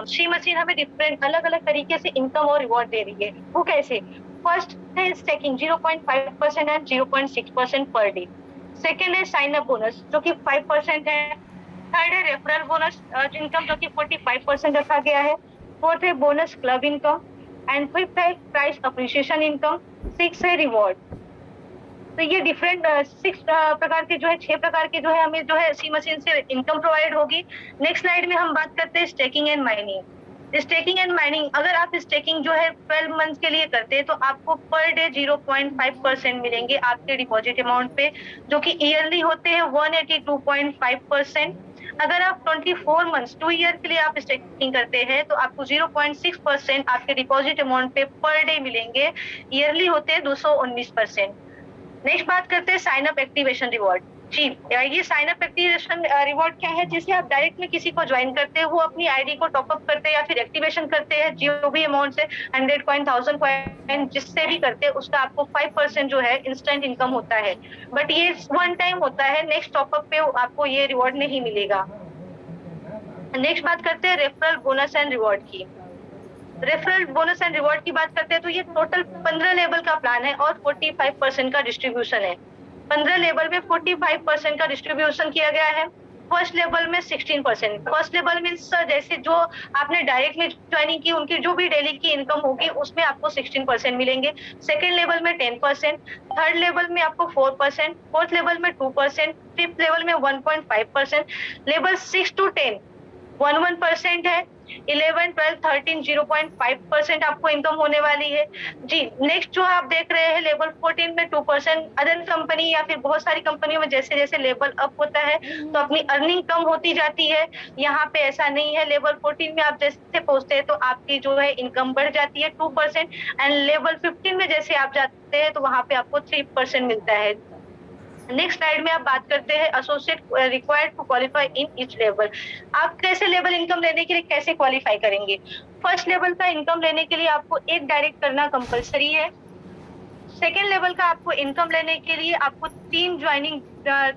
She machine हमें different अलग अलग तरीके से इनकम और रिवॉर्ड दे रही है। वो कैसे? फर्स्ट है staking 0.5% and 0.6% per day. Second है साइन अप बोनस जो कि 5% है। थर्ड है रेफरल बोनस इनकम जो कि 45% रखा गया है। फोर्थ है bonus club income and fifth है प्राइस अप्रिसिएशन इनकम। सिक्स है रिवॉर्ड। तो ये डिफरेंट सिक्स प्रकार के जो है 6 प्रकार के जो है हमें जो है सी मशीन से इनकम प्रोवाइड होगी। नेक्स्ट स्लाइड में हम बात करते हैं staking and mining. Staking and mining अगर आप स्टेकिंग जो है 12 मंथ के लिए करते हैं तो आपको पर डे 0.5% मिलेंगे आपके डिपॉजिट अमाउंट पे, जो कि ईयरली होते हैं 182.5%। अगर आप 24 मंथ्स 2 ईयर के लिए आप स्टेकिंग करते हैं तो आपको 0.6% आपके डिपॉजिट अमाउंट पे पर डे मिलेंगे, ईयरली होते हैं 219%। नेक्स्ट बात करते हैं साइन अप एक्टिवेशन रिवॉर्ड। जी, ये साइन अप एक्टिवेशन रिवॉर्ड क्या है? जिसे आप डायरेक्ट में किसी को ज्वाइन करते हैं, वो अपनी आईडी को टॉपअप करते हैं या फिर एक्टिवेशन करते हैं, जो भी अमाउंट से 100 कॉइन 1000 कॉइन जिससे भी करते हैं उसका आपको 5% जो है इंस्टेंट इनकम होता है। बट ये वन टाइम होता है, नेक्स्ट टॉपअप पे आपको ये रिवॉर्ड नहीं मिलेगा। नेक्स्ट बात करते हैं रेफरल बोनस एंड रिवॉर्ड की। रेफरल बोनस एंड रिवॉर्ड की बात करते हैं तो ये टोटल 15 लेवल का प्लान है और 45% का डिस्ट्रीब्यूशन है। 15 लेवल में 45% का डिस्ट्रीब्यूशन किया गया है। फर्स्ट लेवल में 16%। फर्स्ट लेवल मीन्स जैसे जो आपने डायरेक्ट में ज्वाइनिंग की उनकी जो भी डेली की इनकम होगी उसमें आपको 16% मिलेंगे। सेकेंड लेवल में 10%, थर्ड लेवल में आपको 4%, फोर्थ लेवल में 2%, फिफ्थ लेवल में 1.5%, लेवल 6 to 10 1% है। 11, 12, 13 0.5% आपको इनकम होने वाली है। जी, नेक्स्ट जो आप देख रहे हैं लेवल 14 में 2%। अदर कंपनी या फिर बहुत सारी कंपनियों में जैसे जैसे लेवल अप होता है तो अपनी अर्निंग कम होती जाती है। यहाँ पे ऐसा नहीं है, लेवल 14 में आप जैसे पहुंचते हैं तो आपकी जो है इनकम बढ़ जाती है 2%, एंड लेवल 15 में जैसे आप जाते हैं तो वहां पे आपको 3% मिलता है। नेक्स्ट स्लाइड में आप बात करते हैं associate required to qualify in each level. आप कैसे लेवल इनकम लेने के लिए कैसे क्वालिफाई करेंगे? फर्स्ट लेवल का इनकम लेने के लिए आपको एक डायरेक्ट करना कंपलसरी है। सेकेंड लेवल का आपको इनकम लेने के लिए आपको 3 ज्वाइनिंग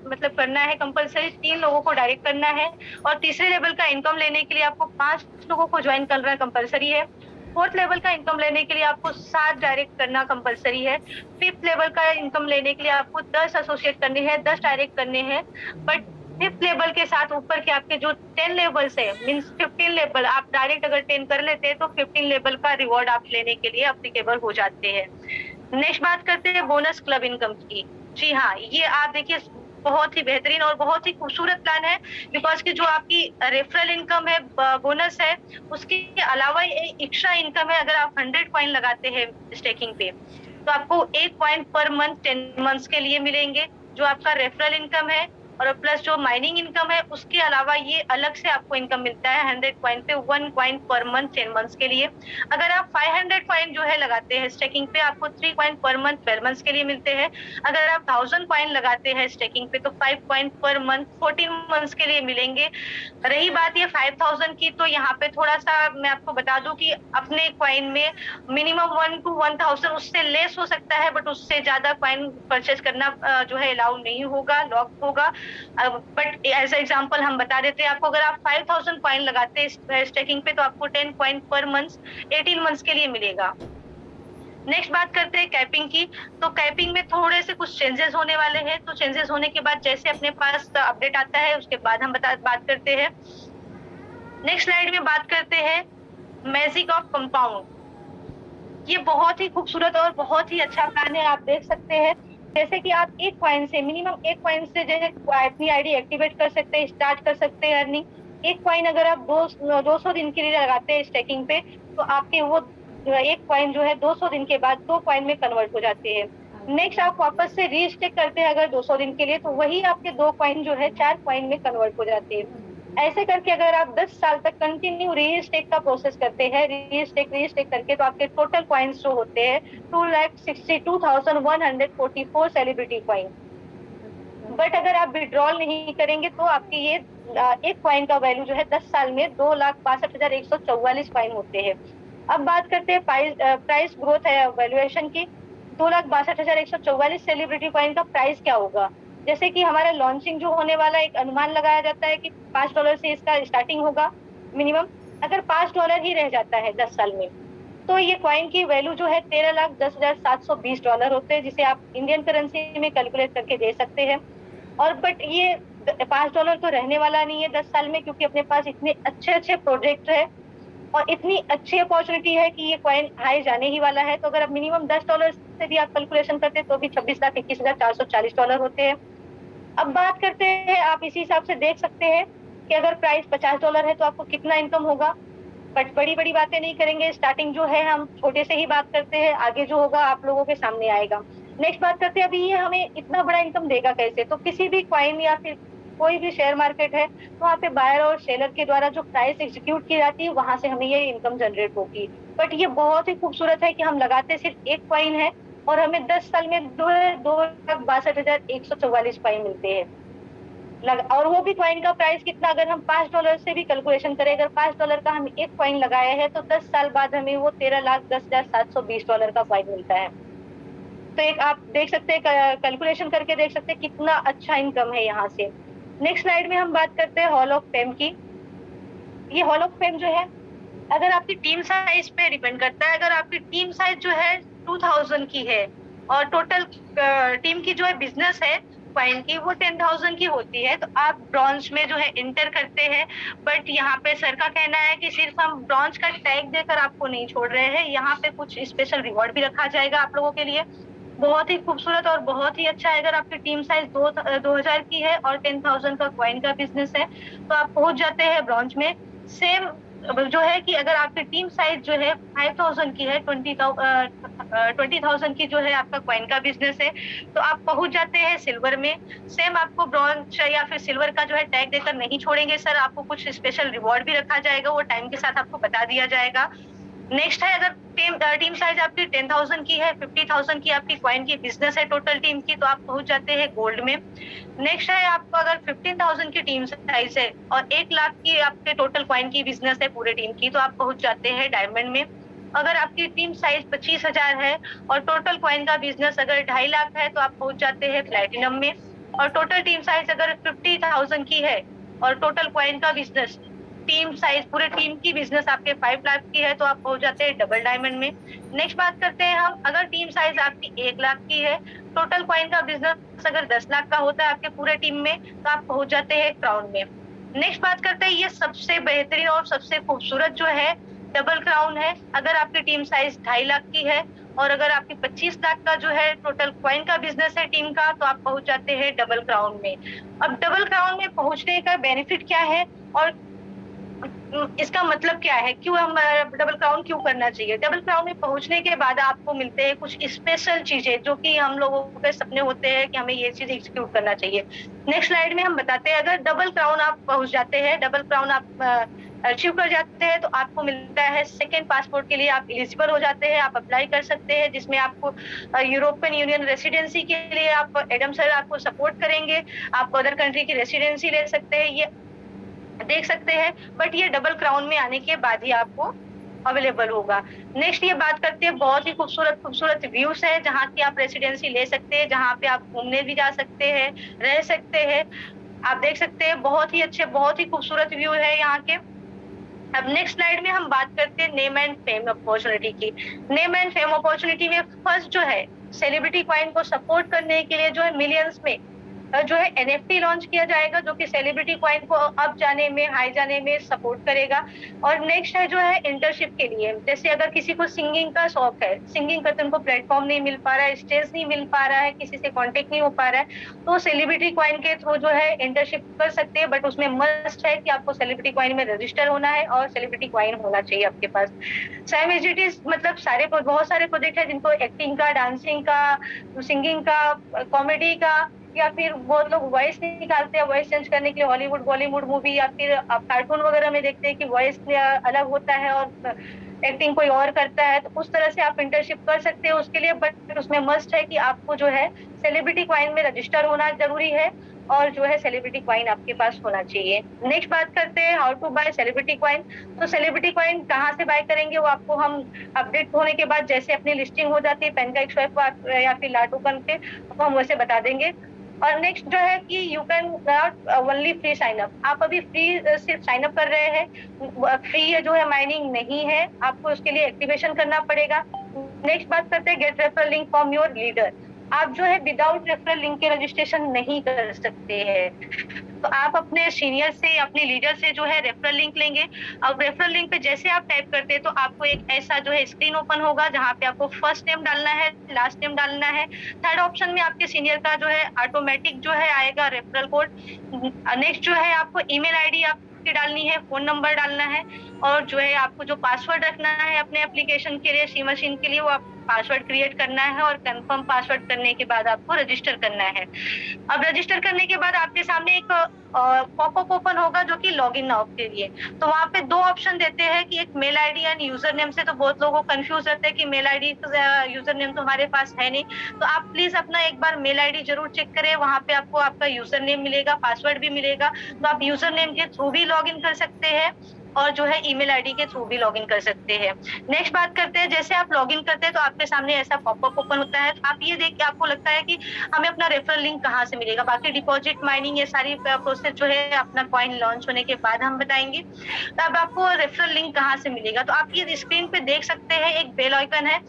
मतलब करना है कंपलसरी, 3 लोगों को डायरेक्ट करना है। और तीसरे लेवल का इनकम लेने के लिए आपको 5 लोगों को ज्वाइन करना कंपलसरी है। फोर्थ लेवल का इनकम लेने के लिए आपको 7 डायरेक्ट करना कंपलसरी है। फिफ्थ लेवल का इनकम लेने के लिए आपको 10 एसोसिएट करने हैं, 10 डायरेक्ट करने हैं। बट फिफ्थ लेवल के साथ ऊपर के आपके जो 10 लेवल्स है मीन्स 15 लेवल आप डायरेक्ट अगर 10 कर लेते हैं तो 15 लेवल का रिवॉर्ड आप लेने के लिए अप्लीकेबल हो जाते हैं। नेक्स्ट बात करते हैं बोनस क्लब इनकम की। जी हाँ, ये आप देखिए बहुत ही बेहतरीन और बहुत ही खूबसूरत प्लान है, बिकॉज की जो आपकी रेफरल इनकम है, बोनस है, उसके अलावा एक्स्ट्रा इनकम है। अगर आप 100 कॉइन लगाते हैं स्टेकिंग पे तो आपको 1 कॉइन पर मंथ 10 मंथ्स के लिए मिलेंगे, जो आपका रेफरल इनकम है। और प्लस जो माइनिंग इनकम है उसके अलावा ये अलग से आपको इनकम मिलता है 100 कॉइन पे 1 कॉइन पर मंथ 10 मंथ्स के लिए। अगर आप 500 कॉइन जो है लगाते हैं स्टेकिंग पे आपको 3 कॉइन पर मंथ 12 मंथ्स के लिए मिलते हैं। अगर आप 1000 कॉइन लगाते हैं स्टेकिंग पे तो 5 कॉइन पर मंथ 14 मंथ्स के लिए मिलेंगे। रही बात ये 5000 की, तो यहाँ पे थोड़ा सा मैं आपको बता दूं कि अपने कॉइन में मिनिमम 1 to 1000 उससे लेस हो सकता है, बट उससे ज्यादा कॉइन परचेज करना जो है अलाउ नहीं होगा, लॉक होगा। बट एज एग्जांपल हम बता देते हैं आपको, अगर आप 5000 कॉइन लगाते हैं स्टेकिंग पे तो आपको 10 कॉइन पर मंथ 18 मंथ्स के लिए मिलेगा। नेक्स्ट बात करते हैं कैपिंग की। तो कैपिंग में थोड़े से कुछ चेंजेस होने वाले हैं, तो चेंजेस होने के बाद जैसे अपने पास अपडेट आता है उसके बाद हम बात करते हैं। नेक्स्ट स्लाइड में बात करते हैं मैजिक ऑफ कंपाउंड। ये बहुत ही खूबसूरत और बहुत ही अच्छा प्लान है, आप देख सकते हैं। जैसे कि आप एक कॉइन से मिनिमम एक कॉइन से जो है अपनी आईडी एक्टिवेट कर सकते हैं, स्टार्ट कर सकते हैं अर्निंग। एक कॉइन अगर आप 200 दिन के लिए लगाते हैं स्टेकिंग पे तो आपके वो एक कॉइन जो है 200 दिन के बाद 2 कॉइन में कन्वर्ट हो जाते हैं। नेक्स्ट आप वापस से रीस्टेक करते हैं अगर 200 दिन के लिए तो वही आपके 2 कॉइन जो है 4 कॉइन में कन्वर्ट हो जाते हैं। ऐसे करके अगर आप 10 साल तक कंटिन्यू रीस्टेक का प्रोसेस करते हैं, रीस्टेक करके, तो आपके टोटल कॉइन्स जो होते हैं 2,62,144 सेलिब्रिटी कॉइन। बट अगर आप विड्रॉल नहीं करेंगे तो आपकी ये एक कॉइन का वैल्यू जो है 10 साल में 2,62,144 कॉइन होते हैं। अब बात करते हैं प्राइस ग्रोथ है वैल्यूएशन की। 2,62,144 सेलिब्रिटी कॉइन का प्राइस क्या होगा? जैसे कि हमारा लॉन्चिंग जो होने वाला एक अनुमान लगाया जाता है कि $5 से इसका स्टार्टिंग होगा मिनिमम। अगर $5 ही रह जाता है 10 साल में, तो ये कॉइन की वैल्यू जो है $13,10,720 होते हैं, जिसे आप इंडियन करेंसी में कैलकुलेट करके दे सकते हैं। और बट ये $5 तो रहने वाला नहीं है 10 साल में, क्योंकि अपने पास इतने अच्छे-अच्छे प्रोजेक्ट है और इतनी अच्छी अपॉर्चुनिटी है कि ये कॉइन हाई जाने ही वाला है। तो अगर आप मिनिमम $10 से भी आप कैलकुलेशन करते हैं तो भी $26,21,440 होते हैं। अब बात करते हैं, आप इसी हिसाब से देख सकते हैं कि अगर प्राइस $50 है तो आपको कितना इनकम होगा। बट बड़ी-बड़ी बातें नहीं करेंगे, स्टार्टिंग जो है हम छोटे से ही बात करते हैं, आगे जो होगा आप लोगों के सामने आएगा। नेक्स्ट बात करते हैं, अभी ये हमें इतना बड़ा इनकम देगा कैसे? तो किसी भी कॉइन या फिर कोई भी शेयर मार्केट है, तो वहाँ पे बायर और सेलर के द्वारा जो प्राइस एग्जीक्यूट की जाती है, वहाँ से हमें ये इनकम जनरेट होगी। बट ये बहुत ही खूबसूरत है कि हम लगाते सिर्फ एक कॉइन है और हमें 10 साल में 2,62,144 कॉइन मिलते हैं। और वो भी कॉइन का प्राइस कितना, अगर हम $5 से भी कैलकुलेशन करें, अगर $5 का हम एक कॉइन लगाया है तो 10 साल बाद हमें वो $13,10,720 का कॉइन मिलता है। तो एक आप देख सकते हैं, कैलकुलेशन करके देख सकते हैं कितना अच्छा इनकम है यहाँ से। नेक्स्ट स्लाइड में हम बात करते हैं हॉल ऑफ फेम की। ये हॉल ऑफ फेम जो है, अगर आपकी टीम साइज पे डिपेंड करता है। अगर आपकी टीम साइज जो है 2000 की है और टोटल टीम की जो है बिजनेस है कॉइन की वो 10,000 की होती है, तो आप ब्रॉन्ज में जो है इंटर करते हैं। बट यहाँ पे सर का कहना है कि सिर्फ हम ब्रॉन्ज का टैग देकर आपको नहीं छोड़ रहे हैं, यहाँ पे कुछ स्पेशल रिवॉर्ड भी रखा जाएगा आप लोगों के लिए। बहुत ही खूबसूरत और बहुत ही अच्छा है। अगर आपकी टीम साइज 2000 की है और 10,000 का कॉइन का बिजनेस है तो आप पहुंच जाते हैं ब्रॉन्ज में। सेम जो है कि अगर आपकी टीम साइज जो है 5,000 की है, 20,000 की जो है आपका कॉइन का बिजनेस है, तो आप पहुंच जाते हैं सिल्वर में। सेम आपको ब्रॉन्ज या फिर सिल्वर का जो है टैग देकर नहीं छोड़ेंगे सर, आपको कुछ स्पेशल रिवॉर्ड भी रखा जाएगा, वो टाइम के साथ आपको बता दिया जाएगा। नेक्स्ट है, अगर टीम साइज आपकी 10,000 की है, 50,000 की आपकी कॉइन की बिजनेस है टोटल टीम की, तो आप पहुंच जाते हैं गोल्ड में। नेक्स्ट है, आपको अगर 15,000 की टीम साइज है और 1,00,000 की आपके टोटल कॉइन की बिजनेस है पूरे टीम की, तो आप पहुंच जाते हैं डायमंड में। अगर आपकी टीम साइज 25,000 है और टोटल कॉइन का बिजनेस अगर 2.5 लाख है, तो आप पहुंच जाते हैं प्लेटिनम में। और टोटल टीम साइज अगर 50,000 की है और टोटल कॉइन का बिजनेस टीम साइज पूरे टीम की बिजनेस आपके 5 लाख की है, तो आप पहुंच जाते हैं डबल डायमंड में। नेक्स्ट बात करते हैं हम, अगर टीम साइज आपकी 1,00,000 की है, टोटल कॉइन का बिजनेस अगर 10 लाख का होता है आपके पूरे टीम में, तो आप पहुंच जाते हैं क्राउन में। नेक्स्ट बात करते हैं, ये सबसे बेहतरीन और सबसे खूबसूरत जो है डबल क्राउन है। अगर आपकी टीम साइज 2.5 लाख की है और अगर आपकी 25 लाख का जो है टोटल कॉइन का बिजनेस है टीम का, तो आप पहुंच जाते हैं डबल क्राउन में। अब डबल क्राउन में पहुंचने का बेनिफिट क्या है और इसका मतलब क्या है, क्यों हम डबल क्राउन क्यों करना चाहिए? डबल क्राउन में पहुंचने के बाद आपको मिलते हैं कुछ स्पेशल चीजें, जो कि हम लोगों के सपने होते हैं कि हमें ये चीज एग्जीक्यूट करना चाहिए। नेक्स्ट स्लाइड में हम बताते हैं, अगर डबल क्राउन आप पहुंच जाते हैं, डबल क्राउन आप अचीव कर जाते हैं, तो आपको मिलता है सेकेंड पासपोर्ट के लिए आप एलिजिबल हो जाते हैं, आप अप्लाई कर सकते हैं, जिसमें आपको यूरोपियन यूनियन रेसिडेंसी के लिए आप एडम सर आपको सपोर्ट करेंगे, आप अदर कंट्री की रेसिडेंसी ले सकते हैं, ये देख सकते हैं। बट ये डबल क्राउन में आने के बाद ही आपको अवेलेबल होगा। नेक्स्ट ये बात करते हैं, बहुत ही खूबसूरत खूबसूरत व्यूज है जहाँ की आप रेसिडेंसी ले सकते हैं, जहाँ पे आप घूमने भी जा सकते हैं, रह सकते हैं। आप देख सकते हैं बहुत ही अच्छे बहुत ही खूबसूरत व्यू है यहाँ के। अब नेक्स्ट स्लाइड में हम बात करते हैं नेम एंड फेम अपॉर्चुनिटी की। नेम एंड फेम अपॉर्चुनिटी में फर्स्ट जो है, सेलिब्रिटी कॉइन को सपोर्ट करने के लिए जो है मिलियंस में जो है एनएफटी लॉन्च किया जाएगा, जो कि सेलिब्रिटी कॉइन को अप जाने में हाई जाने में सपोर्ट करेगा। और नेक्स्ट है जो है इंटर्नशिप के लिए, जैसे अगर किसी को सिंगिंग का शौक है, सिंगिंग करते उनको प्लेटफॉर्म नहीं मिल पा रहा है, स्टेज नहीं मिल पा रहा है, किसी से कॉन्टेक्ट नहीं हो पा रहा है, तो सेलिब्रिटी कॉइन के थ्रू जो है इंटर्नशिप कर सकते हैं। बट उसमें मस्ट है कि आपको सेलिब्रिटी कॉइन में रजिस्टर होना है और सेलिब्रिटी कॉइन होना चाहिए आपके पास। सेम एज इट इज, मतलब बहुत सारे प्रोजेक्ट है जिनको एक्टिंग का, डांसिंग का, सिंगिंग का, कॉमेडी का, या फिर बहुत लोग वॉइस निकालते हैं, वॉइस चेंज करने के लिए हॉलीवुड बॉलीवुड मूवी या फिर आप कार्टून वगैरह में देखते हैं कि वॉइस अलग होता है और एक्टिंग कोई और करता है, तो उस तरह से आप इंटर्नशिप कर सकते हैं उसके लिए। बट उसमें मस्ट है कि आपको जो है सेलिब्रिटी कॉइन में रजिस्टर होना जरूरी है और जो है सेलिब्रिटी कॉइन आपके पास होना चाहिए। नेक्स्ट बात करते हैं how to buy celebrity coin. तो सेलिब्रिटी कॉइन कहाँ से बाय करेंगे वो आपको हम अपडेट होने के बाद, जैसे अपनी लिस्टिंग हो जाती है पेन का एक स्वाइप या फिर लाटोकन पे, तो हम वैसे बता देंगे। और नेक्स्ट जो है कि you can not only free sign up, आप अभी फ्री सिर्फ साइन अप कर रहे हैं, फ्री जो है माइनिंग नहीं है, आपको उसके लिए एक्टिवेशन करना पड़ेगा। नेक्स्ट बात करते हैं get referral link from your leader. आप जो है विदाउट रेफरल लिंक के रजिस्ट्रेशन नहीं कर सकते हैं, तो आप अपने सीनियर से, अपने लीडर से जो है रेफरल लिंक लेंगे। अब रेफरल लिंक पे जैसे आप टाइप करते हैं तो आपको एक ऐसा जो है स्क्रीन ओपन होगा जहाँ पे आपको फर्स्ट नेम डालना है, लास्ट नेम डालना है, थर्ड ऑप्शन में आपके सीनियर का जो है ऑटोमेटिक जो है आएगा रेफरल कोड। नेक्स्ट जो है आपको ईमेल आईडी आपकी डालनी है, फोन नंबर डालना है, और जो है आपको जो पासवर्ड रखना है अपने एप्लीकेशन के लिए, सी मशीन के लिए, वो आप पासवर्ड क्रिएट करना है और कंफर्म पासवर्ड करने के बाद आपको रजिस्टर करना है। अब रजिस्टर करने के बाद आपके सामने एक पॉपअप ओपन होगा जो कि लॉगिन नाउ के लिए। तो वहाँ पे दो ऑप्शन देते हैं कि एक mail ID and user name से, तो बहुत लोगों को कंफ्यूज रहते हैं कि मेल आईडी यूजर नेम तो हमारे पास है नहीं, तो आप प्लीज अपना एक बार मेल आईडी जरूर चेक करें, वहाँ पे आपको आपका यूजर नेम मिलेगा, पासवर्ड भी मिलेगा, तो आप यूजर नेम के थ्रू भी लॉगिन कर सकते हैं और जो है ईमेल आईडी के थ्रू भी लॉगिन कर सकते हैं। नेक्स्ट बात करते हैं, जैसे आप लॉगिन करते हैं तो आपके सामने ऐसा पॉपअप ओपन होता है, आप ये देख के आपको लगता है कि हमें अपना रेफरल लिंक कहाँ से मिलेगा। बाकी डिपॉजिट, माइनिंग, ये सारी प्रोसेस जो है अपना कॉइन लॉन्च होने के बाद हम बताएंगे। तो अब आपको रेफरल लिंक कहाँ से मिलेगा, तो आप ये स्क्रीन पे देख सकते हैं, एक बेल आइकन है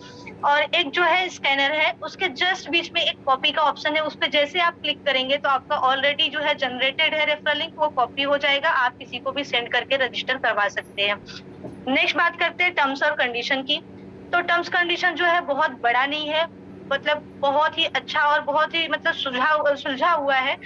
और एक जो है स्कैनर है, उसके जस्ट बीच में एक कॉपी का ऑप्शन है, उस पर जैसे आप क्लिक करेंगे तो आपका ऑलरेडी जो है जनरेटेड है रेफरल लिंक, वो कॉपी हो जाएगा, आप किसी को भी सेंड करके रजिस्टर करवा सकते हैं। नेक्स्ट बात करते हैं टर्म्स और कंडीशन की। तो टर्म्स कंडीशन जो है बहुत बड़ा नहीं है, मतलब बहुत ही अच्छा और बहुत ही मतलब सुलझा हुआ है।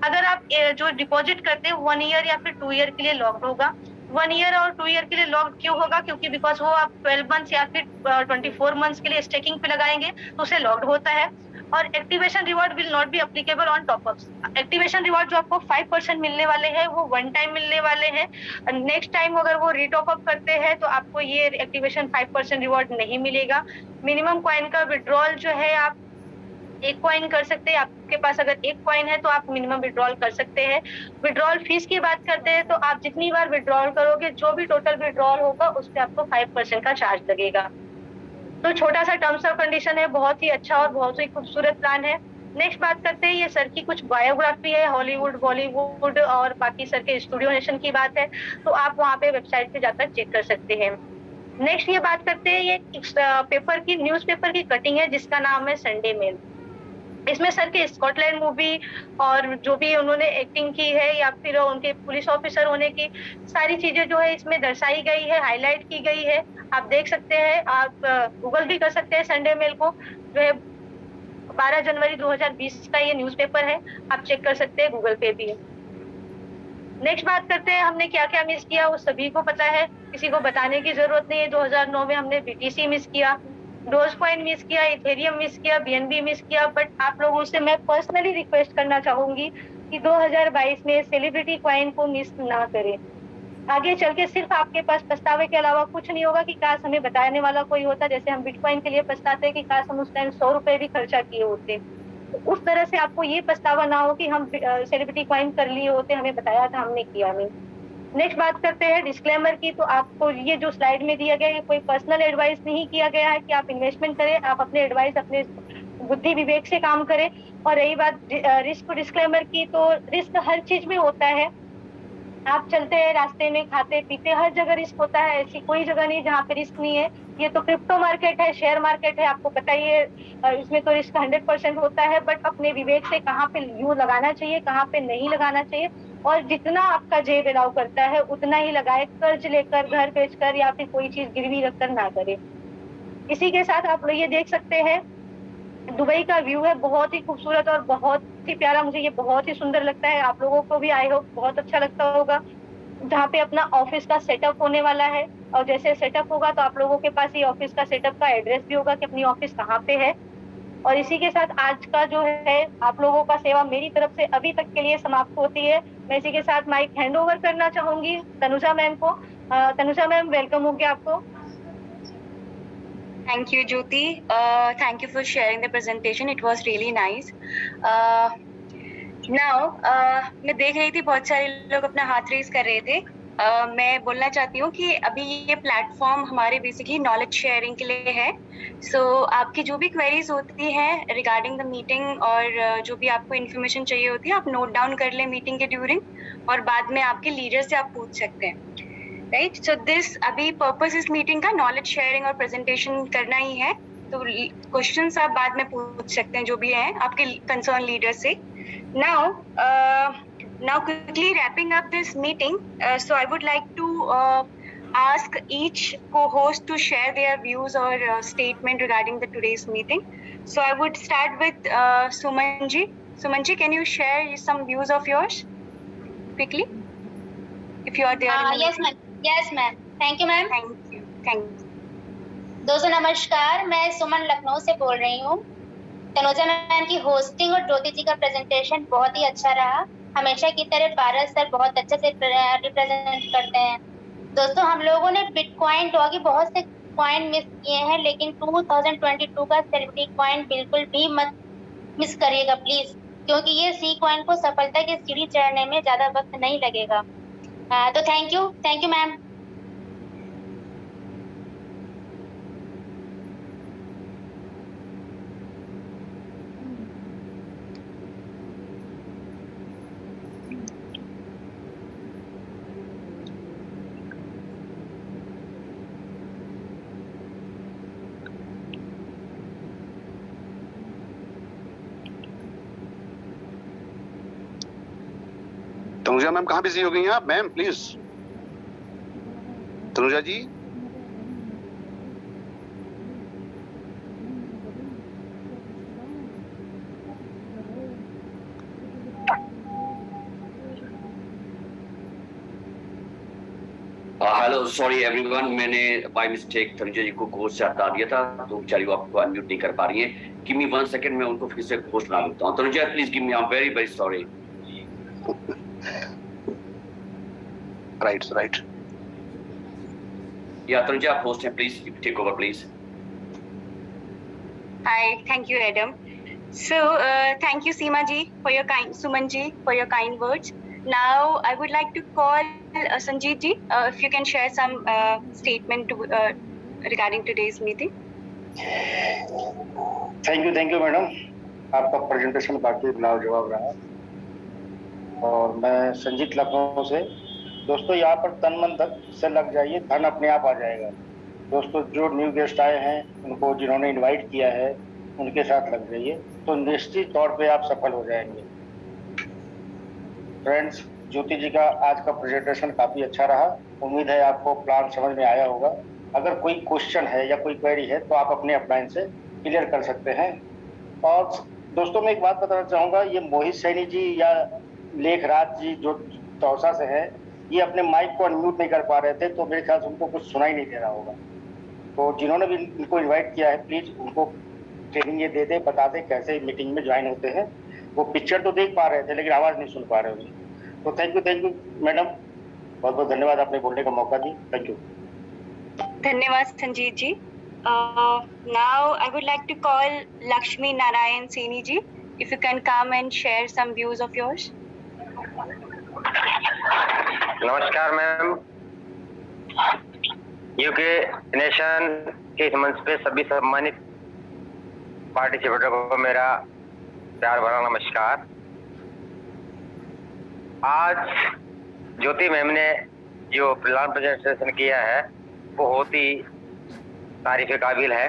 अगर आप जो डिपॉजिट करते हैं 1 ईयर या फिर 2 ईयर के लिए लॉक्ड होगा। 1 ईयर और 2 ईयर के लिए लॉक्ड क्यों होगा, क्योंकि बिकॉज वो आप 12 मंथ्स या फिर 24 मंथ्स के लिए स्टेकिंग पे लगाएंगे तो उसे लॉक्ड होता है। और activation reward will not be applicable on topups. Activation reward जो आपको 5% मिलने वाले हैं वो वन टाइम मिलने वाले हैं। नेक्स्ट टाइम अगर वो रीटॉपअप करते हैं तो आपको ये एक्टिवेशन 5% रिवॉर्ड नहीं मिलेगा। मिनिमम कॉइन का विड्रॉल जो है आप 1 कॉइन कर सकते हैं, आपके पास अगर 1 कॉइन है तो आप मिनिमम विड्रॉल कर सकते हैं। विड्रॉल फीस की बात करते हैं तो आप जितनी बार विड्रॉल करोगे, जो भी टोटल विड्रॉल होगा उस पर आपको 5% का चार्ज लगेगा। तो छोटा सा टर्म्स और कंडीशन है, बहुत ही अच्छा और बहुत ही खूबसूरत प्लान है। नेक्स्ट बात करते हैं, ये सर की कुछ बायोग्राफी है, हॉलीवुड, बॉलीवुड और बाकी सर के स्टूडियो नेशन की बात है, तो आप वहाँ पे वेबसाइट पे जाकर चेक कर सकते हैं। नेक्स्ट ये बात करते हैं, ये पेपर की, न्यूज़पेपर की कटिंग है जिसका नाम है संडे मेल। इसमें सर के स्कॉटलैंड मूवी और जो भी उन्होंने एक्टिंग की है या फिर उनके पुलिस ऑफिसर होने की सारी चीजें जो है इसमें दर्शाई गई है, हाईलाइट की गई है। आप देख सकते हैं, आप गूगल भी कर सकते हैं संडे मेल को, जो है 12 जनवरी 2020 का ये न्यूज़पेपर है, आप चेक कर सकते हैं गूगल पे भी। नेक्स्ट बात करते हैं, हमने क्या क्या मिस किया वो सभी को पता है, किसी को बताने की जरूरत नहीं है। 2009 में हमने BTC मिस किया, डोज कॉइन मिस किया, इथेरियम मिस किया, BNB मिस किया, बट आप लोगों से मैं पर्सनली रिक्वेस्ट करना चाहूंगी कि 2022 में सेलिब्रिटी कॉइन को मिस ना करें। आगे चल के सिर्फ आपके पास पछतावे के अलावा कुछ नहीं होगा कि काश हमें बताने वाला कोई होता, जैसे हम बिटकॉइन के लिए पछताते हैं कि काश हम उस टाइम 100 रुपए भी खर्चा किए होते, तो उस तरह से आपको ये पछतावा ना हो कि हम सेलिब्रिटी कॉइन कर लिए होते, हमें बताया था, हमने किया नहीं। नेक्स्ट बात करते हैं डिस्क्लेमर की। तो आपको ये जो स्लाइड में दिया गया है, कोई पर्सनल एडवाइस नहीं किया गया है कि आप इन्वेस्टमेंट करें, आप अपने एडवाइस अपने बुद्धि विवेक से काम करें। और रही बात रिस्क डिस्क्लेमर की, तो रिस्क हर चीज में होता है, आप चलते हैं रास्ते में, खाते पीते, हर जगह रिस्क होता है, ऐसी कोई जगह नहीं जहाँ पे रिस्क नहीं है। ये तो क्रिप्टो मार्केट है, शेयर मार्केट है, आपको पता ही है, इसमें तो रिस्क 100% होता है, बट अपने विवेक से कहाँ पे यूं लगाना चाहिए, कहाँ पे नहीं लगाना चाहिए, और जितना आपका जेब अलाउ करता है उतना ही लगाए, कर्ज लेकर, घर बेचकर या फिर कोई चीज गिरवी रखकर ना करे। इसी के साथ आप लोग ये देख सकते हैं, दुबई का व्यू है, बहुत ही खूबसूरत और बहुत ही प्यारा, मुझे ये बहुत ही सुंदर लगता है, आप लोगों को भी आई होप बहुत अच्छा लगता होगा। जहाँ पे अपना ऑफिस का सेटअप होने वाला है, और जैसे सेटअप होगा तो आप लोगों के पास ये ऑफिस का सेटअप का एड्रेस भी होगा कि अपनी ऑफिस कहाँ पे है। और इसी के साथ आज का जो है आप लोगों का सेवा मेरी तरफ से अभी तक के लिए समाप्त होती है। मैं इसी के साथ माइक हैंड ओवर करना चाहूंगी तनुजा मैम को। तनुजा मैम, वेलकम हो गया आपको। Thank you, Jyoti. Thank you for sharing the presentation. It was really nice. Now, मैं देख रही थी बहुत सारे लोग अपना हाथ रेस कर रहे थे, मैं बोलना चाहती हूँ कि अभी ये प्लेटफॉर्म हमारे बेसिकली नॉलेज शेयरिंग के लिए है। सो आपकी जो भी क्वेरीज होती हैं रिगार्डिंग द मीटिंग और जो भी आपको इन्फॉर्मेशन चाहिए होती है आप नोट डाउन कर लें मीटिंग के ड्यूरिंग, और बाद में आपके लीडर से आप पूछ सकते हैं, राइट। सो दिस अभी पर्पस इस मीटिंग का नॉलेज शेयरिंग और प्रेजेंटेशन करना ही है। तो क्वेश्चंस आप बाद में पूछ सकते हैं जो भी हैं आपके कंसर्न लीडर से। Now quickly wrapping up this meeting, so I would like to ask each co-host to share their views or statement regarding the today's meeting. So I would start with Sumanji. Sumanji, can you share some views of yours quickly, if you are there? Yes, ma'am. Yes, ma'am. Thank you, ma'am. Thank you. Thank you. दोस्तों नमस्कार, मैं सुमन लखनऊ से बोल रही हूँ। Tanuja ma'am की hosting और ज्योति जी का प्रेजेंटेशन बहुत ही अच्छा रहा। हमेशा की तरह पारस सर बहुत अच्छे से रिप्रेजेंट करते हैं। दोस्तों हम लोगों ने बिटकॉइन डॉगी बहुत से कॉइन मिस किए हैं, लेकिन 2022 का सेलिब्रिटी कॉइन बिल्कुल भी मत मिस करिएगा प्लीज, क्योंकि ये सी कॉइन को सफलता की सीढ़ी चढ़ने में ज्यादा वक्त नहीं लगेगा। तो thank you ma'am. Tanuja ma'am कहाँ बिजी हो गई हैं आप? Ma'am please, Tanuja ji. Hello, sorry everyone, मैंने बाय मिस्टेक तनुजा जी को कोर्स से हटा दिया था, तो बेचारी वो आपको अनम्यूट नहीं कर पा रही हैं। गिव मी 1 सेकंड, मैं उनको फिर से कोर्स बना देता हूँ। Tanuja please give me, I am very very sorry. Right. या तनुजा आप होस्ट हैं, please take over please. Hi, thank you, Adam. So, thank you, Seema ji, for your Suman ji, for your kind words. Now, I would like to call Sanjeet ji, if you can share some statement regarding today's meeting. Thank you madam, आपका presentation काफी लाजवाब रहा। और मैं संजीत लखनऊ से। दोस्तों यहाँ पर तन मन धन से लग जाइए, धन अपने आप आ जाएगा। दोस्तों जो न्यू गेस्ट आए हैं उनको जिन्होंने इनवाइट किया है उनके साथ लग जाइए, तो निश्चित तौर पे आप सफल हो जाएंगे। फ्रेंड्स, ज्योति जी का आज का प्रेजेंटेशन काफी अच्छा रहा। उम्मीद है आपको प्लान समझ में आया होगा। अगर कोई क्वेश्चन है या कोई क्वेरी है तो आप अपने अपलाइन से क्लियर कर सकते हैं। और दोस्तों मैं एक बात बताना चाहूँगा, ये मोहित सैनी जी या लेखराज जी जो तौसा से हैं, ये अपने माइक को अनम्यूट नहीं कर पा रहे थे, तो मेरे ख्याल से उनको कुछ सुनाई नहीं दे रहा होगा। तो जिन्होंने भी इनको इन्वाइट किया है प्लीज उनको ट्रेनिंग ये दे दे, बता दे कैसे मीटिंग में ज्वाइन होते हैं। वो पिक्चर तो देख पा रहे थे लेकिन आवाज नहीं सुन पा रहे होंगे। तो थैंक यू मैडम, बहुत बहुत धन्यवाद, आपने बोलने का मौका दी। Thank you. धन्यवाद संजीत जी। Now I would like to call Lakshmi Narayan Saini ji, if you can come and share some views of yours. नमस्कार मैम, यूके नेशन के इस मंच पे सभी सम्मानित पार्टिसिपेटर को मेरा प्यार भरा नमस्कार। आज ज्योति मैम ने जो प्लान प्रेजेंटेशन किया है बहुत ही तारीफ काबिल है,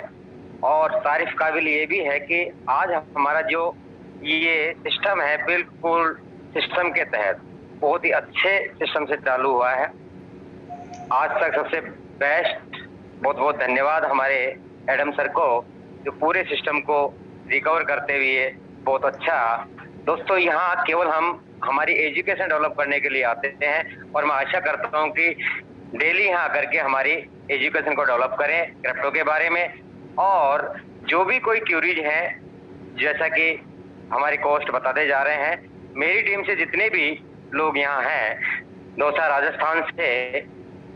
और तारीफ काबिल ये भी है कि आज हमारा जो ये सिस्टम है बिल्कुल सिस्टम के तहत बहुत ही अच्छे सिस्टम से चालू हुआ है। आज तक सबसे बेस्ट, बहुत बहुत धन्यवाद हमारे एडम सर को जो पूरे सिस्टम को रिकवर करते हुए बहुत अच्छा। दोस्तों यहाँ केवल हम हमारी एजुकेशन डेवलप करने के लिए आते हैं, और मैं आशा करता हूँ कि डेली यहाँ आकर के हमारी एजुकेशन को डेवलप करें क्रिप्टो के बारे में। और जो भी कोई क्यूरीज हैं, जैसा कि हमारे कोस्ट बताते जा रहे हैं, मेरी टीम से जितने भी लोग यहाँ हैं, दोसा राजस्थान से,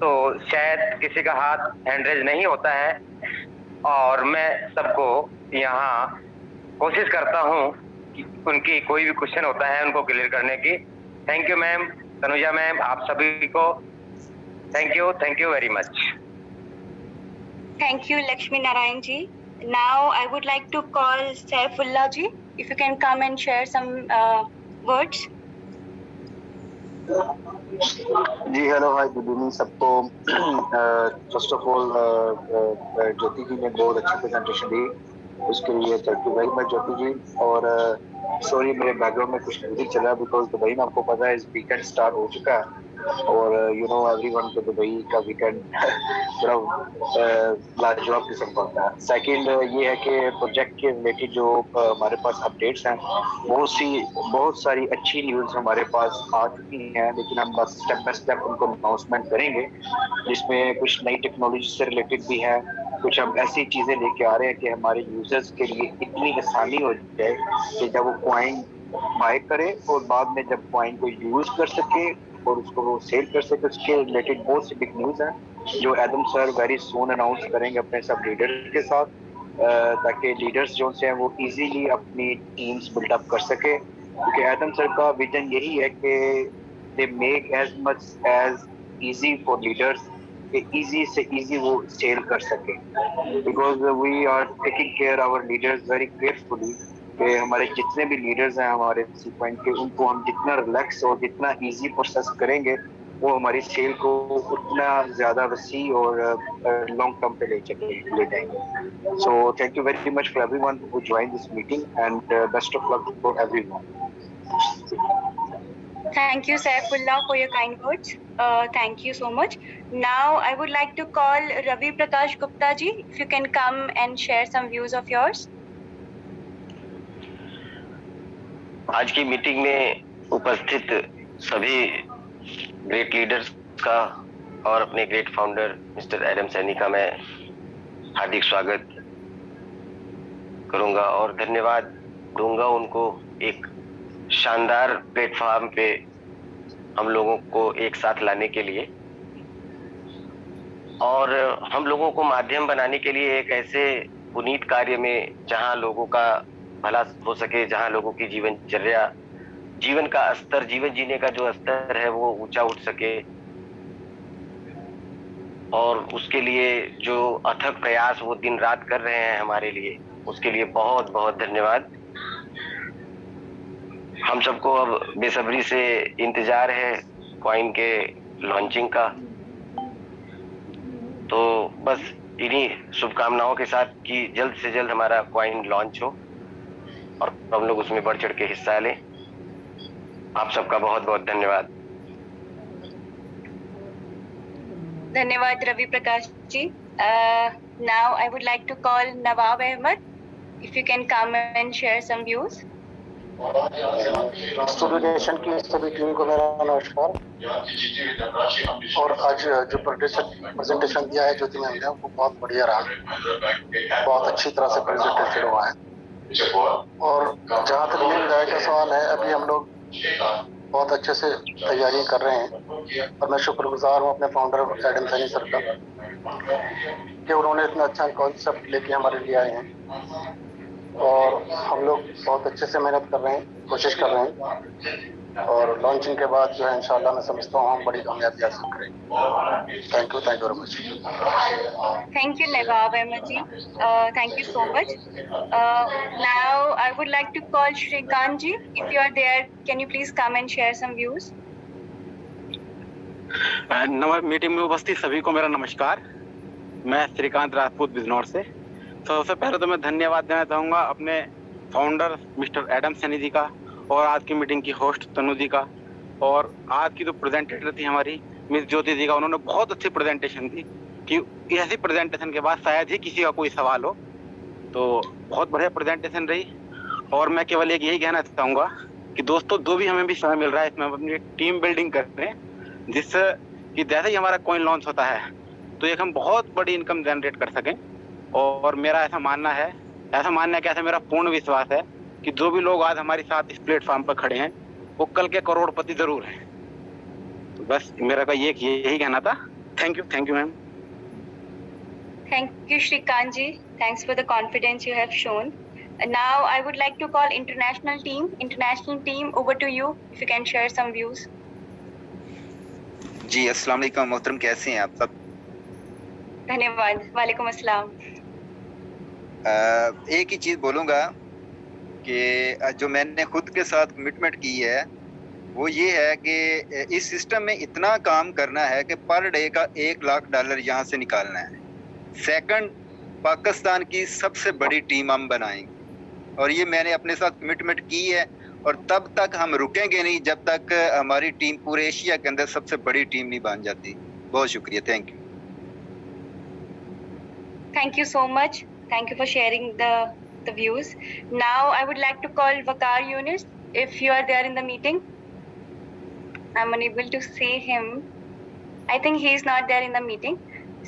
तो शायद किसी का हाथ हैंडरेज नहीं होता है, और मैं सबको यहाँ कोशिश करता हूँ कि उनकी कोई भी क्वेश्चन होता है उनको क्लियर करने की। Thank you ma'am, Tanuja ma'am, आप सभी को Thank you very much. Thank you, Lakshmi Narayan ji. Now I would like to call Saifullah ji. If you can come and share some words. जी hello hi good evening सबको। First of all Jyoti ji ने बहुत अच्छी presentation दी, उसके लिए thank you very much Jyoti ji. और sorry मेरे बैकग्राउंड में कुछ म्यूजिक चला बिकॉज दुबई में आपको पता है वीकेंड स्टार्ट हो चुका है और यू नो एवरीवन को दुबई का वीकेंड बड़ा लाजवाब किस्म का होता है। सेकंड ये है कि प्रोजेक्ट के रिलेटेड जो हमारे पास अपडेट्स हैं, बहुत सारी अच्छी न्यूज़ हमारे पास आ चुकी हैं, लेकिन हम बस स्टेप बाय स्टेप उनको अनाउंसमेंट करेंगे, जिसमें कुछ नई टेक्नोलॉजी से रिलेटेड भी है, कुछ हम ऐसी चीज़ें लेके आ रहे हैं कि हमारे यूजर्स के लिए इतनी आसानी हो जाए कि जब वो कॉइन बाय करे और बाद में जब कॉइन को यूज कर सके और उसको वो सेल कर सके, उसके रिलेटेड बहुत सी बिग न्यूज़ हैं जो Adam sir very soon announce करेंगे अपने सब लीडर्स के साथ, ताकि लीडर्स जो हैं वो इजीली अपनी टीम्स बिल्डअप कर सके। क्योंकि एडम सर का विजन यही है कि they make as much as easy for leaders कि इजी से इजी वो सेल कर सके, because we are taking care our leaders very carefully कि हमारे जितने भी लीडर्स हैं हमारे पॉइंट के, उनको हम जितना रिलैक्स और जितना इजी प्रोसेस करेंगे वो हमारी सेल को उतना ज़्यादा वसी और लॉन्ग टर्म पे ले जाएंगे। So thank you very much for everyone who join this meeting and best of luck for everyone. Thank you, Saifullah, for your kind words. Thank you so much. Now, I would like to call Ravi Prakash Gupta ji. If you can come and share some views of yours. आज की meeting में उपस्थित सभी great leaders का और अपने great founder mister Adam Saini का मैं हार्दिक स्वागत करूंगा और धन्यवाद दूंगा उनको एक शानदार प्लेटफॉर्म पे हम लोगों को एक साथ लाने के लिए और हम लोगों को माध्यम बनाने के लिए एक ऐसे पुनीत कार्य में जहां लोगों का भला हो सके, जहां लोगों की जीवनचर्या, जीवन का स्तर, जीवन जीने का जो स्तर है वो ऊंचा उठ सके, और उसके लिए जो अथक प्रयास वो दिन रात कर रहे हैं हमारे लिए, उसके लिए बहुत बहुत धन्यवाद। हम सबको अब बेसब्री से इंतजार है कॉइन के लॉन्चिंग का, तो बस इन्हीं शुभकामनाओं के साथ कि जल्द से जल्द हमारा कॉइन लॉन्च हो और हम लोग उसमें बढ़ चढ़ के हिस्सा लें। आप सबका बहुत बहुत धन्यवाद। धन्यवाद Ravi Prakash ji. Now I would like to call Nawab Ahmed. If you can come and share some views. Studio की सभी टीम को मेरा नमस्कार। और आज जो प्रेजेंटेशन दिया है ज्योति मैम ने वो बहुत बढ़िया रहा, बहुत अच्छी तरह से प्रेजेंटेशन हुआ है। और जहाँ तक मेरी राय का सवाल है, अभी हम लोग बहुत अच्छे से तैयारी कर रहे हैं और मैं शुक्रगुजार हूँ अपने फाउंडर एडम सैनी सर का कि उन्होंने इतना अच्छा कॉन्सेप्ट लेके हमारे लिए आए हैं और हम लोग बहुत अच्छे से मेहनत कर रहे हैं, कोशिश कर रहे हैं और लॉन्चिंग के बाद जो है इंशाल्लाह मैं समझता हूँ हम बड़ी कामयाबी हासिल करेंगे। Thank you very much. Thank you, Nawab Ahmed ji. Thank you so much. Now I would like to call Shrikant ji. If you are there, can you please come and share some views? Meeting में उपस्थित सभी को मेरा नमस्कार। मैं श्रीकांत राजपूत बिजनौर से। सबसे पहले तो मैं धन्यवाद देना चाहूँगा अपने founder mister Adam Saini ji का और आज की मीटिंग की होस्ट तनु जी का, और आज की जो प्रेजेंटेटर थी हमारी मिस ज्योति जी का, उन्होंने बहुत अच्छी प्रेजेंटेशन दी कि ऐसी प्रेजेंटेशन के बाद शायद ही किसी का कोई सवाल हो, तो बहुत बढ़िया प्रेजेंटेशन रही। और मैं केवल एक यही कहना चाहूँगा कि दोस्तों जो भी हमें भी समय मिल रहा है इसमें हम अपनी टीम बिल्डिंग कर रहे हैं, जिससे कि जैसे ही हमारा कॉइन लॉन्च होता है तो एक हम बहुत बड़ी इनकम जनरेट कर सकें। और मेरा ऐसा मानना है कि ऐसा मेरा पूर्ण विश्वास है कि जो भी लोग आज हमारे साथ इस प्लेटफॉर्म पर खड़े हैं वो कल के करोड़पति जरूर हैं। तो बस मेरा का यही कहना था। Thank you ma'am. Thank you, Shrikant ji. Thanks for the confidence you have shown. Now I would like to call international team. International team, over to you. If you can share some views. जी अस्सलाम वालेकुम मोहतरम, कैसे हैं आप सब? धन्यवाद। वालेकुम अस्सलाम। एक ही चीज बोलूंगा कि जो मैंने खुद के साथ कमिटमेंट की है वो ये है कि इस सिस्टम में इतना काम करना है कि पर डे का $1 लाख यहाँ से निकालना है। सेकंड, पाकिस्तान की सबसे बड़ी टीम हम बनाएंगे और ये मैंने अपने साथ कमिटमेंट की है और तब तक हम रुकेंगे नहीं जब तक हमारी टीम पूरे एशिया के अंदर सबसे बड़ी टीम नहीं बन जाती। बहुत शुक्रिया, thank you. Thank you so much. Thank you for sharing the views. Now I would like to call Waqar Yunus if you are there in the meeting. I'm unable to see him. I think he is not there in the meeting.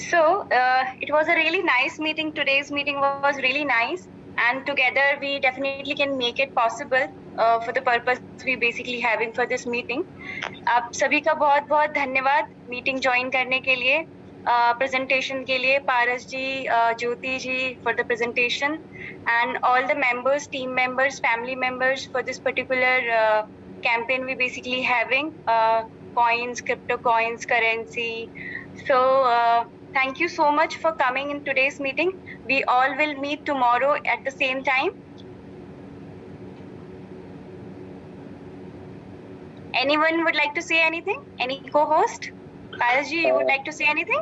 So it was a really nice meeting. Today's meeting was really nice, and together we definitely can make it possible for the purpose we basically having for this meeting. आप सभी का बहुत बहुत धन्यवाद meeting join करने के लिए, presentation के लिए, पारस जी, ज्योति जी for the presentation, and all the members, team members, family members for this particular campaign we basically having coins, crypto coins, currency. So thank you so much for coming in today's meeting. We all will meet tomorrow at the same time. Anyone would like to say anything? Any co-host? Paras ji, you would like to say anything?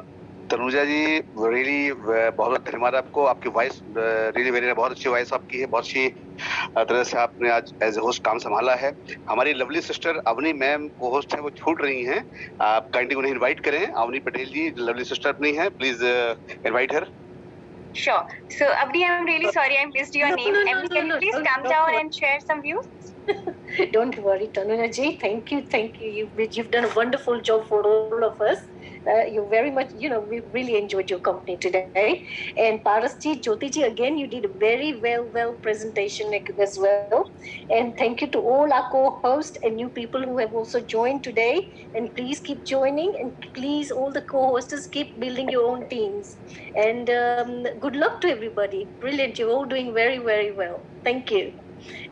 Tanuja ji really बहुत बहुत धन्यवाद आपको। आपकी voice really very बहुत अच्छी voice आपकी है, बहुत अच्छी तरह से आपने आज एज ए होस्ट काम संभाला है। हमारी लवली सिस्टर अवनी मैम को होस्ट है, वो छूट रही हैं, आप काइंडली उन्हें इनवाइट करें। अवनी पटेल जी लवली सिस्टर अपनी है, please invite her. Sure. So Avni, I'm really sorry I missed your name. Can you please come down and share some views? Don't worry, Tanuja ji. Thank you. You've done a wonderful job for all of us. You very much, we really enjoyed your company today. And Paras ji, Jyoti ji, again, you did a very well presentation as well. And thank you to all our co-hosts and new people who have also joined today. And please keep joining, and please, all the co-hosts, keep building your own teams. And good luck to everybody. Brilliant. You're all doing very well. Thank you.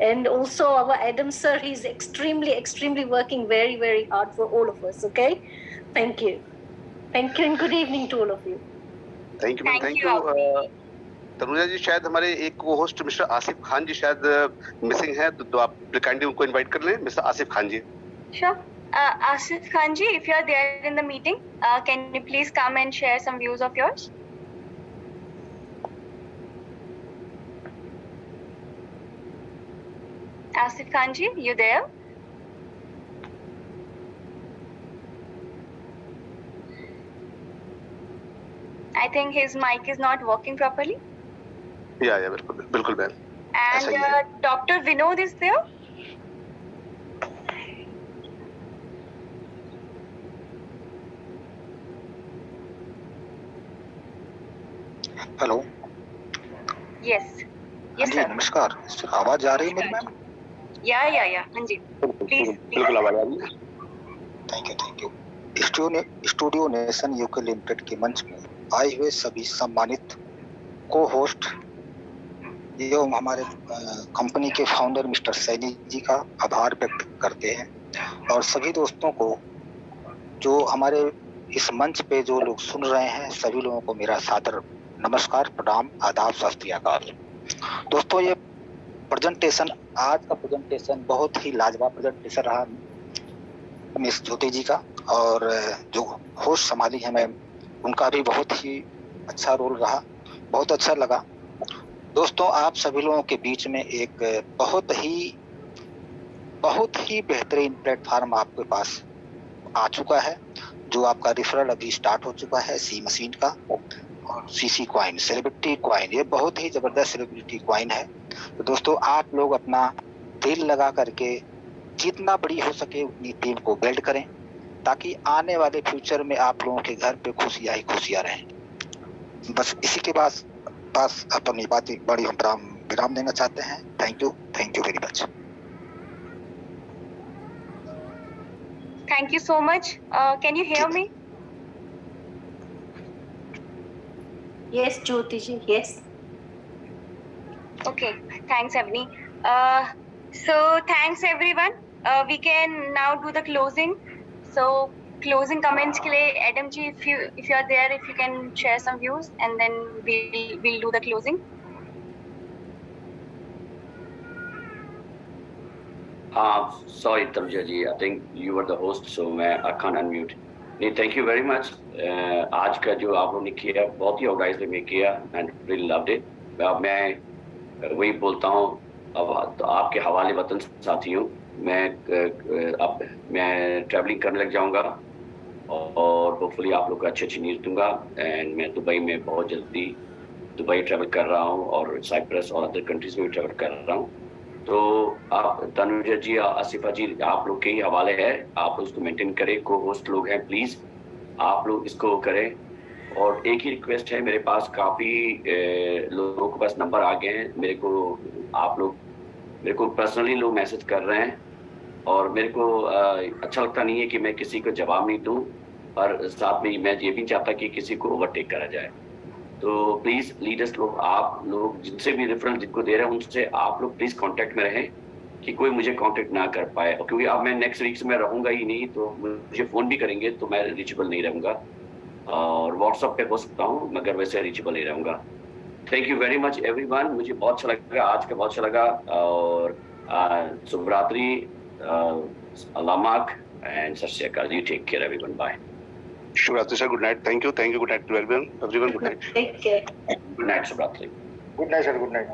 And also our Adam sir, he's extremely working very hard for all of us. Okay, thank you and good evening to all of you. Thank you, thank you. Tanuja ji, शायद हमारे एक को host mister Asif Khan ji शायद missing है, तो आप kindly उनको invite कर लें। Mister Asif Khan ji. Sure. Asif Khan ji, if you are there in the meeting, can you please come and share some views of yours? Asif Khan ji, you there? I think his mic is not working properly. Yeah, बिल्कुल ma'am. And Dr. Vinod is there? Hello. Yes, sir. नमस्कार, आवाज आ रही है मेरी ma'am? या हाँ जी, please. बिल्कुल आवाज आ रही है। Thank you. Studio nation UK limited के मंच में आए हुए सभी सम्मानित को होस्ट एवं हमारे कंपनी के फाउंडर मिस्टर सैनी जी का आभार व्यक्त करते हैं, और सभी दोस्तों को जो हमारे इस मंच पे जो लोग सुन रहे हैं, सभी लोगों को मेरा सादर नमस्कार, प्रणाम, आदाब, सत श्री अकाल। दोस्तों, ये प्रेजेंटेशन, आज का प्रेजेंटेशन बहुत ही लाजवाब प्रेजेंटेशन रहा मिस ज्योति जी का, और जो होस्ट संभाली है मैम, उनका भी बहुत ही अच्छा रोल रहा, बहुत अच्छा लगा। दोस्तों, आप सभी लोगों के बीच में एक बहुत ही बेहतरीन प्लेटफार्म आपके पास आ चुका है, जो आपका रेफरल अभी स्टार्ट हो चुका है सी मशीन का, और सीसी क्वाइन, सेलिब्रिटी क्वाइन, ये बहुत ही जबरदस्त सेलिब्रिटी क्वाइन है। तो दोस्तों, आप लोग अपना दिल लगा करके जितना बड़ी हो सके उतनी टीम को बिल्ड करें, ताकि आने वाले फ्यूचर में आप लोगों के घर पे खुशियां ही खुशियां रहें। बस इसी के पास अपनी बातें बड़ी विराम देना चाहते हैं। Thank you very much. Thank you so much. Can you hear me? Yes, Jyoti ji, yes. Okay, thanks Avni. So thanks everyone. We can now do the closing. So closing comments के लिए Adam ji, if you are there, if you can share some views and then we'll do the closing. Sorry Tanuja ji, I think you were the host, so I can't unmute. नहीं, thank you very much. आज का जो आप लोगों ने किया बहुत ही organised में किया and really loved it. अब मैं वही बोलता हूँ, अब तो आपके हवाले वतन साथियों, मैं ट्रैवलिंग करने लग जाऊंगा और होपफुली आप लोग को अच्छी न्यूज़ दूंगा। एंड मैं दुबई में बहुत जल्दी दुबई ट्रैवल कर रहा हूँ और साइप्रस और अदर कंट्रीज में भी ट्रैवल कर रहा हूँ। तो आप तनुजा जी, आसिफा जी, आप लोग के ही हवाले है, आप लोग इसको मेंटेन करें। को होस्ट लोग हैं, प्लीज़ आप लोग इसको करें। और एक ही रिक्वेस्ट है, मेरे पास काफ़ी लोगों के पास नंबर आ गए हैं, मेरे को पर्सनली लोग मैसेज कर रहे हैं और मेरे को अच्छा लगता नहीं है कि मैं किसी को जवाब नहीं दूं, और साथ में मैं ये भी चाहता कि किसी को ओवरटेक करा जाए। तो प्लीज़ लीडर्स लोग, आप लोग जिनसे भी रेफरेंस जिनको दे रहे हैं उनसे आप लोग प्लीज़ कांटेक्ट में रहें कि कोई मुझे कांटेक्ट ना कर पाए, और क्योंकि अब मैं नेक्स्ट वीक से मैं रहूँगा ही नहीं, तो मुझे फ़ोन भी करेंगे तो मैं रीचेबल नहीं रहूँगा, और व्हाट्सएप पे हो सकता हूँ मगर वैसे रीचेबल नहीं रहूँगा। Thank you very much everyone, मुझे बहुत अच्छा लगा, आज का बहुत अच्छा लगा, और शुभ रात्रि, अल्लाह and Sat Shri Akal. You take care everyone, bye. शुभ रात्रि sir, good night, thank you, good night to everyone, good night, Take care. Good night, शुभ रात्रि। Good night sir, good night.